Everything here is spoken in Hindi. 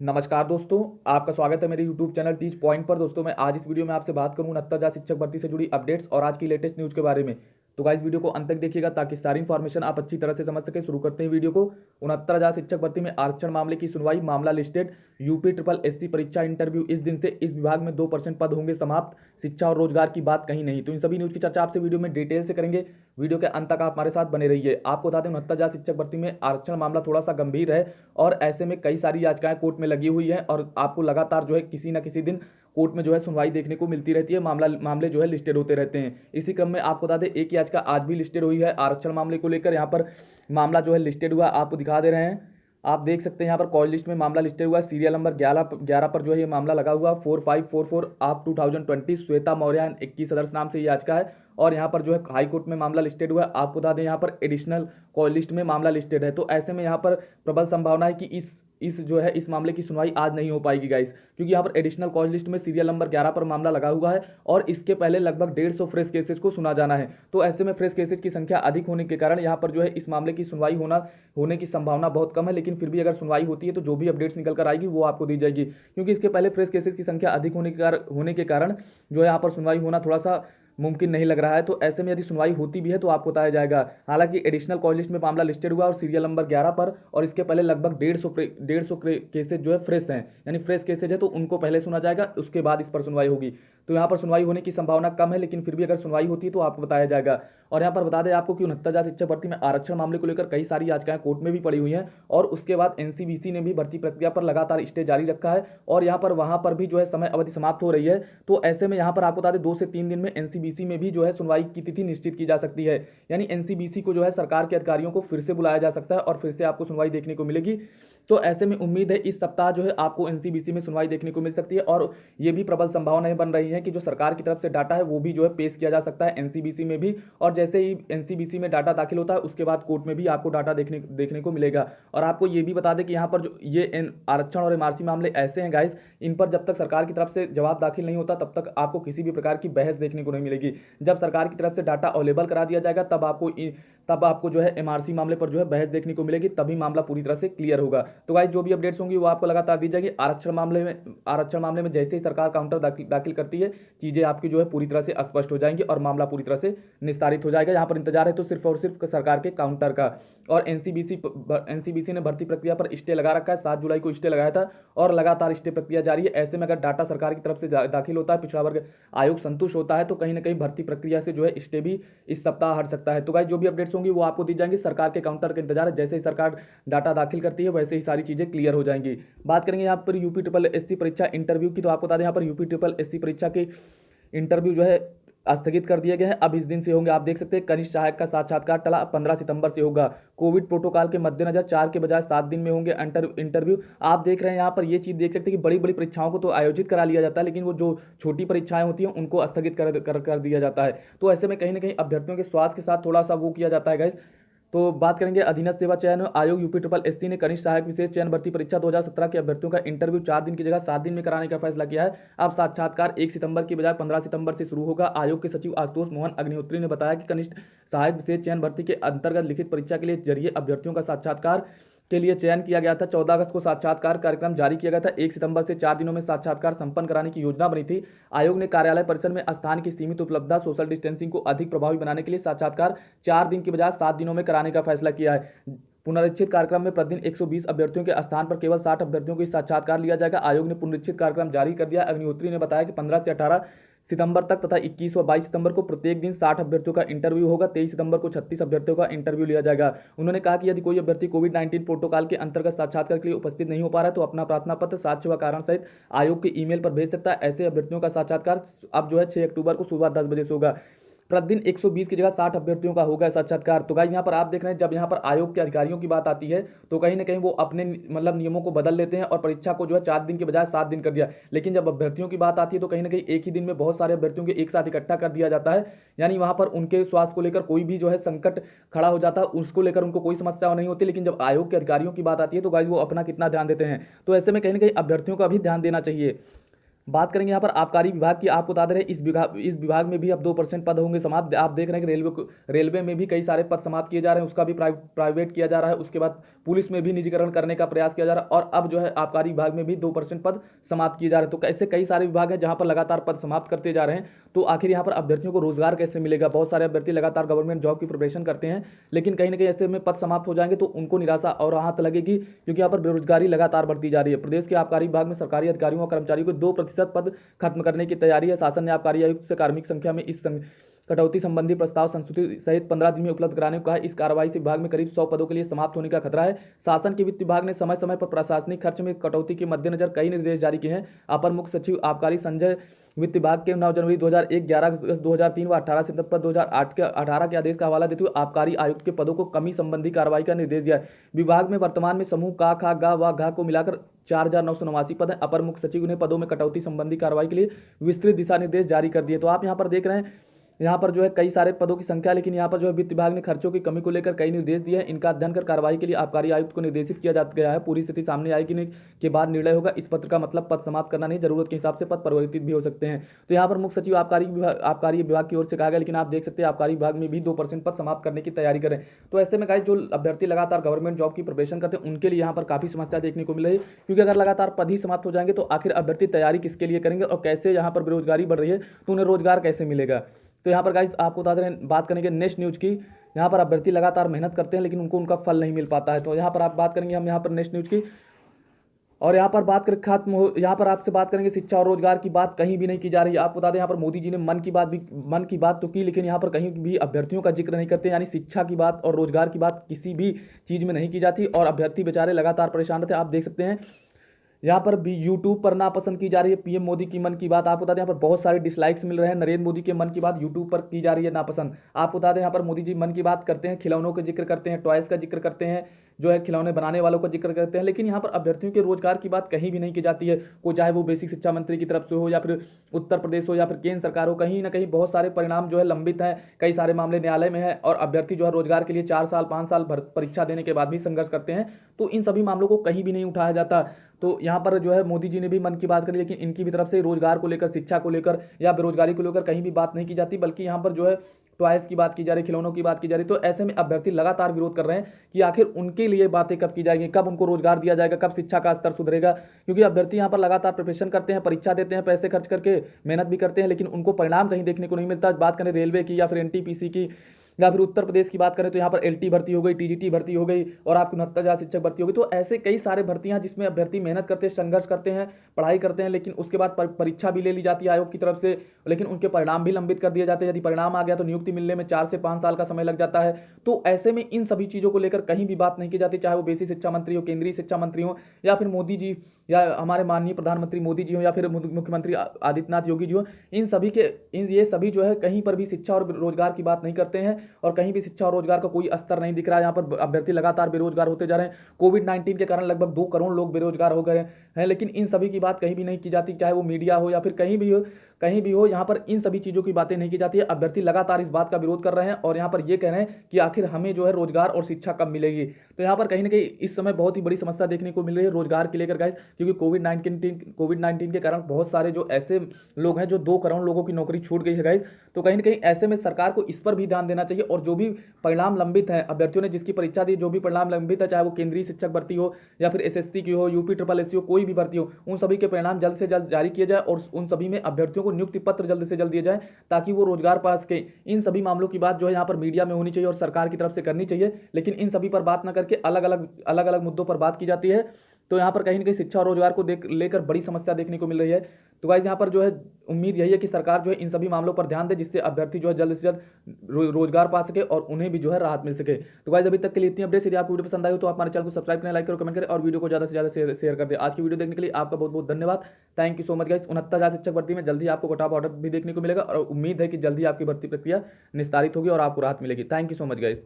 नमस्कार दोस्तों, आपका स्वागत है मेरे YouTube चैनल टीच पॉइंट पर। दोस्तों मैं आज इस वीडियो में आपसे बात करूंगा 69,000 शिक्षक भर्ती से जुड़ी अपडेट्स और आज की लेटेस्ट न्यूज़ के बारे में। तो गाइस वीडियो को अंत तक देखिएगा ताकि सारी इन्फॉर्मेशन आप अच्छी तरह से समझ सके। शुरू करते हैं वीडियो को। 69,000 शिक्षक भर्ती में आरक्षण मामले की सुनवाई, मामला लिस्टेड। यूपी ट्रिपल एससी परीक्षा इंटरव्यू इस दिन से इस विभाग में 2% पद होंगे समाप्त। शिक्षा और रोजगार की बात कहीं नहीं। तो इन सभी न्यूज़ की चर्चा आपसे वीडियो में डिटेल से करेंगे। वीडियो के अंत तक आप हमारे साथ बने रहिए। आपको बता दें 69,000 शिक्षक भर्ती में आरक्षण मामला थोड़ा सा गंभीर है और ऐसे में कई सारी याचिकाएं कोर्ट में लगी हुई हैं और आपको लगातार जो है किसी ना किसी दिन कोर्ट में जो है सुनवाई देखने को मिलती रहती है। मामले जो है लिस्टेड होते रहते हैं। इसी क्रम में आपको बता दें एक याचिका आज भी लिस्टेड हुई है आरक्षण मामले को लेकर। यहाँ पर मामला जो है लिस्टेड हुआ आपको दिखा दे रहे हैं। आप देख सकते हैं यहाँ पर कॉल लिस्ट में मामला लिस्टेड हुआ सीरियल नंबर 11 पर जो है ये मामला लगा हुआ 4544 ऑफ 2020 श्वेता मौर्य 21 सदस्य नाम से ये याचिका है। और यहाँ पर जो है हाई कोर्ट में मामला लिस्टेड हुआ है। आपको बता दें यहाँ पर एडिशनल कॉल लिस्ट में मामला लिस्टेड है। तो ऐसे में यहाँ पर प्रबल संभावना है कि इस जो है इस मामले की सुनवाई आज नहीं हो पाएगी गाइस, क्योंकि यहाँ पर एडिशनल कॉल लिस्ट में सीरियल नंबर 11 पर मामला लगा हुआ है और इसके पहले लगभग 150 फ्रेश केसेस को सुना जाना है। तो ऐसे में फ्रेश केसेस की संख्या अधिक होने के कारण यहाँ पर जो है इस मामले की सुनवाई होने की संभावना बहुत कम है। लेकिन फिर भी अगर सुनवाई होती है तो जो भी अपडेट्स निकल कर आएगी वो आपको दी जाएगी, क्योंकि इसके पहले फ्रेश केसेस की संख्या अधिक होने के कारण जो है यहाँ पर सुनवाई होना थोड़ा सा मुमकिन नहीं लग रहा है। तो ऐसे में यदि सुनवाई होती भी है तो आपको बताया जाएगा। हालांकि एडिशनल कॉल लिस्ट में मामला लिस्टेड हुआ और सीरियल नंबर 11 पर और इसके पहले लगभग 150 केसेज जो है फ्रेश हैं, यानी फ्रेश केसेज है तो उनको पहले सुना जाएगा, उसके बाद इस पर सुनवाई होगी। तो यहाँ पर सुनवाई होने की संभावना कम है, लेकिन फिर भी अगर सुनवाई होती है तो आपको बताया जाएगा। और यहाँ पर बता दें आपको कि 69,000 शिक्षक भर्ती में आरक्षण मामले को लेकर कई सारी याचिकाएं कोर्ट में भी पड़ी हुई हैं और उसके बाद एनसीबीसी ने भी भर्ती प्रक्रिया पर लगातार स्टे जारी रखा है और यहाँ पर वहां पर भी जो है समय अवधि समाप्त हो रही है। तो ऐसे में यहाँ पर आपको बता दें 2 से 3 दिन में एनसीबीसी में भी जो है सुनवाई की तिथि निश्चित की जा सकती है, यानी एनसीबीसी को जो है सरकार के अधिकारियों को फिर से बुलाया जा सकता है और फिर से आपको सुनवाई देखने को मिलेगी। तो ऐसे में उम्मीद है इस सप्ताह जो है आपको एनसीबीसी में सुनवाई देखने को मिल सकती है और ये भी प्रबल संभावनाएं बन रही हैं कि जो सरकार की तरफ से डाटा है वो भी जो है पेश किया जा सकता है एनसीबीसी में भी। और जैसे ही एनसीबीसी में डाटा दाखिल होता है उसके बाद कोर्ट में भी आपको डाटा देखने को मिलेगा। और आपको ये भी बता दें कि यहाँ पर जो ये आरक्षण और एमआरसी मामले ऐसे हैं गाइस, इन पर जब तक सरकार की तरफ से जवाब दाखिल नहीं होता तब तक आपको किसी भी प्रकार की बहस देखने को नहीं मिलेगी। जब सरकार की तरफ से डाटा अवेलेबल करा दिया जाएगा तब आपको जो है एमआरसी मामले पर जो है बहस देखने को मिलेगी, तभी मामला पूरी तरह से क्लियर होगा। तो गाइस जो भी अपडेट्स होंगी वो आपको लगातार दी जाएगी। आरक्षण मामले में जैसे ही सरकार काउंटर दाखिल करती है चीजें आपकी जो है पूरी तरह से स्पष्ट हो जाएंगी और मामला पूरी तरह से निस्तारित हो जाएगा। यहाँ पर इंतजार है तो सिर्फ और सिर्फ सरकार के काउंटर का। और एनसीबीसी ने भर्ती प्रक्रिया पर स्टे लगा रखा है, 7 जुलाई को स्टे लगाया था और लगातार स्टे प्रक्रिया जारी है। ऐसे में अगर डाटा सरकार की तरफ से दाखिल होता है, पिछड़ा वर्ग आयोग संतुष्ट होता है तो कहीं ना कहीं भर्ती प्रक्रिया से जो है स्टे भी इस सप्ताह हट सकता है। तो गाइस जो भी अपडेट्स होंगी वो आपको दी जाएंगी। सरकार के काउंटर का इंतजार है, जैसे ही सरकार डाटा दाखिल करती है वैसे ही सारी चीजें क्लियर हो जाएंगी। बात करेंगे यहाँ पर यूपी ट्रिपल एससी परीक्षा इंटरव्यू की। तो आपको बता दें यहाँ पर यूपी ट्रिपल एससी परीक्षा के इंटरव्यू जो है स्थगित कर दिए गए हैं। अब इस दिन से होंगे। आप देख सकते हैं कनिष्ठ सहायक का साक्षात्कार टला, 15 सितंबर से होगा। कोविड प्रोटोकॉल के मद्देनजर 4 के बजाय 7 दिन में होंगे इंटरव्यू। आप देख रहे हैं यहाँ पर ये चीज देख सकते हैं कि बड़ी बड़ी परीक्षाओं को तो आयोजित करा लिया जाता है, लेकिन वो जो छोटी परीक्षाएं होती हैं उनको स्थगित कर दिया जाता है। तो ऐसे में कहीं ना कहीं अभ्यर्थियों के स्वास्थ्य के साथ थोड़ा सा वो किया जाता है गाइस। तो बात करेंगे अधीनस्थ सेवा चयन आयोग यूपी ट्रिपल एससी ने कनिष्ठ सहायक विशेष चयन भर्ती परीक्षा 2017 के अभ्यर्थियों का इंटरव्यू 4 दिन की जगह 7 दिन में कराने का फैसला किया है। अब साक्षात्कार 1 सितंबर की बजाय 15 सितंबर से शुरू होगा। आयोग के सचिव आशुतोष मोहन अग्निहोत्री ने बताया कि कनिष्ठ सहायक विशेष चयन भर्ती के अंतर्गत लिखित परीक्षा के लिए जरिए अभ्यर्थियों का साक्षात्कार के लिए चयन किया गया था। 14 अगस्त को साक्षात्कार कार्यक्रम जारी किया गया था। 1 सितंबर से 4 दिनों में साक्षात्कार संपन्न कराने की योजना बनी थी। आयोग ने कार्यालय परिसर में स्थान की सीमित उपलब्धता, सोशल डिस्टेंसिंग को अधिक प्रभावी बनाने के लिए साक्षात्कार 4 दिन की बजाय 7 दिनों में कराने का फैसला किया है। पुनरीक्षित कार्यक्रम में प्रतिदिन 120 अभ्यर्थियों के स्थान पर केवल 60 अभ्यर्थियों को साक्षात्कार लिया जाएगा। आयोग ने पुनरीक्षित कार्यक्रम जारी कर दिया। अग्निहोत्री ने बताया कि 15 से 18 सितंबर तक तथा 21 व 22 सितंबर को प्रत्येक दिन 60 अभ्यर्थियों का इंटरव्यू होगा। 23 सितंबर को 36 अभ्यर्थियों का इंटरव्यू लिया जाएगा। उन्होंने कहा कि यदि कोई अभ्यर्थी कोविड-19 प्रोटोकॉल के अंतर्गत साक्षात्कार के लिए उपस्थित नहीं हो पा रहा है तो अपना प्रार्थना पत्र, साक्ष्य व कारण सहित आयोग के ईमेल पर भेज सकता है। ऐसे अभ्यर्थियों का साक्षात्कार अब जो है 6 अक्टूबर को सुबह 10 बजे से होगा। प्रतिदिन 120 की जगह 60 अभ्यर्थियों का होगा साक्षात्कार। तो गाइस यहाँ पर आप देख रहे हैं जब यहाँ पर आयोग के अधिकारियों की बात आती है तो कहीं ना कहीं वो अपने मतलब नियमों को बदल लेते हैं और परीक्षा को जो है 4 दिन के बजाय 7 दिन कर दिया। लेकिन जब अभ्यर्थियों की बात आती है तो कहीं ना कहीं एक ही दिन में बहुत सारे अभ्यर्थियों को एक साथ इकट्ठा कर दिया जाता है, यानी वहां पर उनके स्वास्थ्य को लेकर कोई भी जो है संकट खड़ा हो जाता है, उसको लेकर उनको कोई समस्या नहीं होती। लेकिन जब आयोग के अधिकारियों की बात आती है तो गाइस वो अपना कितना ध्यान देते हैं। तो ऐसे में कहीं ना कहीं अभ्यर्थियों का भी ध्यान देना चाहिए। बात करेंगे यहाँ पर आबकारी विभाग की। आपको बता दे रहे हैं इस विभाग में भी अब 2% पद होंगे समाप्त। आप देख रहे हैं कि रेलवे में भी कई सारे पद समाप्त किए जा रहे हैं, उसका भी प्राइवेट किया जा रहा है। उसके बाद पुलिस में भी निजीकरण करने का प्रयास किया जा रहा है, और अब जो है आबकारी विभाग में भी 2% पद समाप्त किए जा रहे हैं। तो ऐसे कई सारे विभाग हैं जहाँ पर लगातार पद समाप्त करते जा रहे हैं। तो आखिर यहाँ पर अभ्यर्थियों को रोजगार कैसे मिलेगा? बहुत सारे अभ्यर्थी लगातार गवर्नमेंट जॉब की प्रिपरेशन करते हैं, लेकिन कहीं ना कहीं ऐसे में पद समाप्त हो जाएंगे तो उनको निराशा और आहत लगेगी, क्योंकि यहाँ पर बेरोजगारी लगातार बढ़ती जा रही है। प्रदेश के आबकारी विभाग में सरकारी अधिकारियों और कर्मचारियों को 2% पद खत्म करने की तैयारी है। शासन ने आबकारी आयुक्त से कार्मिक संख्या में इस कटौती संबंधी प्रस्ताव संस्तुति सहित 15 दिन में उपलब्ध कराने को कहा है। इस कार्रवाई से विभाग में करीब 100 पदों के लिए समाप्त होने का खतरा है। शासन के वित्त विभाग ने समय समय पर प्रशासनिक खर्च में कटौती के मद्देनजर कई निर्देश जारी किए हैं। अपर मुख्य सचिव आबकारी संजय वित्त विभाग के 9 जनवरी 2001, 11 अगस्त 2003 व 18 सितंबर 2018 के आदेश का हवाला देते हुए आबकारी आयुक्त के पदों को कमी संबंधी कार्रवाई का निर्देश दिया है। विभाग में वर्तमान में समूह का, खा, गा व घा को मिलाकर 4,989 पद हैं। अपर मुख्य सचिव ने पदों में कटौती संबंधी कार्रवाई के लिए विस्तृत दिशा निर्देश जारी कर दिए। तो आप यहाँ पर देख रहे हैं, यहाँ पर जो है कई सारे पदों की संख्या, लेकिन यहाँ पर जो है वित्त विभाग ने खर्चों की कमी को लेकर कई निर्देश दिए हैं। इनका अध्ययन कर कार्रवाई के लिए आबकारी आयुक्त को निर्देशित किया जा गया है। पूरी स्थिति सामने आएगी के बाद निर्णय होगा। इस पत्र का मतलब पद समाप्त करना नहीं, जरूरत के हिसाब से पद परिवर्तित भी हो सकते हैं। तो यहाँ पर मुख्य सचिव आबकारी विभाग की ओर से कहा गया, लेकिन आप देख सकते हैं आबकारी विभाग में भी 2% पद समाप्त करने की तैयारी करें। तो ऐसे में गाइस, जो अभ्यर्थी लगातार गवर्नमेंट जॉब की प्रिपरेशन करते हैं उनके लिए यहाँ पर काफी समस्या देखने को मिल रही है, क्योंकि अगर लगातार पद ही समाप्त हो जाएंगे तो आखिर अभ्यर्थी तैयारी किसके लिए करेंगे, और कैसे यहाँ पर बेरोजगारी बढ़ रही है तो उन्हें रोजगार कैसे मिलेगा। तो यहाँ पर गाइस आपको बता दें, बात करेंगे नेक्स्ट न्यूज की। यहाँ पर अभ्यर्थी लगातार मेहनत करते हैं, लेकिन उनको उनका फल नहीं मिल पाता है। तो यहाँ पर आप बात करेंगे हम यहाँ पर नेक्स्ट न्यूज की, और यहाँ पर बात करें यहाँ पर आपसे बात करेंगे शिक्षा और रोजगार की बात कहीं भी नहीं की जा रही है। आपको बता दें, यहाँ पर मोदी जी ने मन की बात तो की, लेकिन यहाँ पर कहीं भी अभ्यर्थियों का जिक्र नहीं करते। यानी शिक्षा की बात और रोजगार की बात किसी भी चीज़ में नहीं की जाती, और अभ्यर्थी बेचारे लगातार परेशान रहते हैं। आप देख सकते हैं यहाँ पर भी यूट्यूब पर नापसंद की जा रही है पीएम मोदी की मन की बात। आपको बता दें, यहाँ पर बहुत सारे डिसलाइक्स मिल रहे हैं। नरेंद्र मोदी के मन की बात यूट्यूब पर की जा रही है नापसंद। आपको बता दें, यहाँ पर मोदी जी मन की बात करते हैं, खिलौनों का जिक्र करते हैं, टॉयज़ का जिक्र करते हैं, जो है खिलौने बनाने वालों का जिक्र करते हैं, लेकिन यहाँ पर अभ्यर्थियों के रोजगार की बात कहीं भी नहीं की जाती है। कोई चाहे वो बेसिक शिक्षा मंत्री की तरफ से हो, या फिर उत्तर प्रदेश हो, या फिर केंद्र सरकार हो, कहीं ना कहीं बहुत सारे परिणाम जो है लंबित हैं। कई सारे मामले न्यायालय में है, और अभ्यर्थी जो है रोजगार के लिए 4 साल 5 साल परीक्षा देने के बाद भी संघर्ष करते हैं। तो इन सभी मामलों को कहीं भी नहीं उठाया जाता। तो यहाँ पर जो है मोदी जी ने भी मन की बात करी, लेकिन इनकी भी तरफ से रोजगार को लेकर, शिक्षा को लेकर या बेरोजगारी को लेकर कहीं भी बात नहीं की जाती, बल्कि यहाँ पर जो है टॉयज़ की बात की जा रही, खिलौनों की बात की जा रही। तो ऐसे में अभ्यर्थी लगातार विरोध कर रहे हैं कि आखिर उनके लिए बातें कब की जाएगी, कब उनको रोजगार दिया जाएगा, कब शिक्षा का स्तर सुधरेगा। क्योंकि अभ्यर्थी यहाँ पर लगातार प्रिपरेशन करते हैं, परीक्षा देते हैं, पैसे खर्च करके मेहनत भी करते हैं, लेकिन उनको परिणाम कहीं देखने को नहीं मिलता। बात करें रेलवे की, या फिर एनटीपीसी की, या फिर उत्तर प्रदेश की बात करें तो यहाँ पर एलटी भर्ती हो गई, टीजीटी भर्ती हो गई, और आपकी 69,000 शिक्षक भर्ती हो गई। तो ऐसे कई सारे भर्तियां जिसमें अभ्यर्थी मेहनत करते हैं, संघर्ष करते हैं, पढ़ाई करते हैं, लेकिन उसके बाद परीक्षा भी ले ली जाती है आयोग की तरफ से, लेकिन उनके परिणाम भी लंबित कर दिए जाते हैं। यदि परिणाम आ गया तो नियुक्ति मिलने में 4 से 5 साल का समय लग जाता है। तो ऐसे में इन सभी चीज़ों को लेकर कहीं भी बात नहीं की जाती, चाहे वो बेसिक शिक्षा मंत्री हो, केंद्रीय शिक्षा मंत्री हो, या फिर मोदी जी, या हमारे माननीय प्रधानमंत्री मोदी जी हो, या फिर मुख्यमंत्री आदित्यनाथ योगी जी हो। इन सभी के ये सभी जो है कहीं पर भी शिक्षा और रोजगार की बात नहीं करते हैं, और कहीं भी शिक्षा और रोजगार का कोई स्तर नहीं दिख रहा है। यहाँ पर अभ्यर्थी लगातार बेरोजगार होते जा रहे हैं। कोविड-19 के कारण लगभग 2 करोड़ लोग बेरोजगार हो गए हैं, लेकिन इन सभी की बात कहीं भी नहीं की जाती, चाहे वो मीडिया हो या फिर कहीं भी हो, यहाँ पर इन सभी चीज़ों की बातें नहीं की जाती है। अभ्यर्थी लगातार इस बात का विरोध कर रहे हैं, और यहाँ पर ये कह रहे हैं कि आखिर हमें जो है रोजगार और शिक्षा कब मिलेगी। तो यहाँ पर कहीं ना कहीं इस समय बहुत ही बड़ी समस्या देखने को मिल रही है रोजगार के लेकर गाइस, क्योंकि कोविड-19 के कारण बहुत सारे जो ऐसे लोग हैं, जो 2 करोड़ लोगों की नौकरी छूट गई है गाइस। तो कहीं ना कहीं ऐसे में सरकार को इस पर भी ध्यान देना चाहिए, और जो भी परिणाम लंबित है, अभ्यर्थियों ने जिसकी परीक्षा दी, जो भी परिणाम लंबित है, चाहे वो केंद्रीय शिक्षक भर्ती हो, या फिर एसएससी की हो, यूपी SSC हो, कोई भी भर्ती हो, उन सभी के परिणाम जल्द से जल्द जारी किए जाए, और उन सभी में अभ्यर्थियों को नियुक्ति पत्र जल्द से जल्द दिए जाए, ताकि वो रोजगार पा सके। इन सभी मामलों की बात जो है यहाँ पर मीडिया में होनी चाहिए और सरकार की तरफ से करनी चाहिए, लेकिन इन सभी पर बात न करके अलग अलग मुद्दों पर बात की जाती है। तो यहाँ पर कहीं ना कहीं शिक्षा और रोजगार को लेकर बड़ी समस्या देखने को मिल रही है। तो गाइस, यहाँ पर जो है उम्मीद यही है कि सरकार जो है इन सभी मामलों पर ध्यान दे, जिससे अभ्यर्थी जो है जल्द से जल्द रोजगार पा सके और उन्हें भी जो है राहत मिल सके। तो गाइस, अभी तक के लिए इतनी अपडेट्स। यदि आपको वीडियो पसंद आई हो तो आप हमारे चैनल को सब्सक्राइब करें, लाइक करें, कमेंट करें, और वीडियो को ज़्यादा से ज़्यादा शेयर कर दें। आज की वीडियो देखने के लिए आपका बहुत बहुत धन्यवाद। Thank you so much guys. 69,000 शिक्षक भर्ती में जल्दी आपको कट ऑफ ऑर्डर भी देखने को मिलेगा, और उम्मीद है कि जल्दी आपकी भर्ती प्रक्रिया निस्तारित होगी और आपको राहत मिलेगी। Thank you so much guys.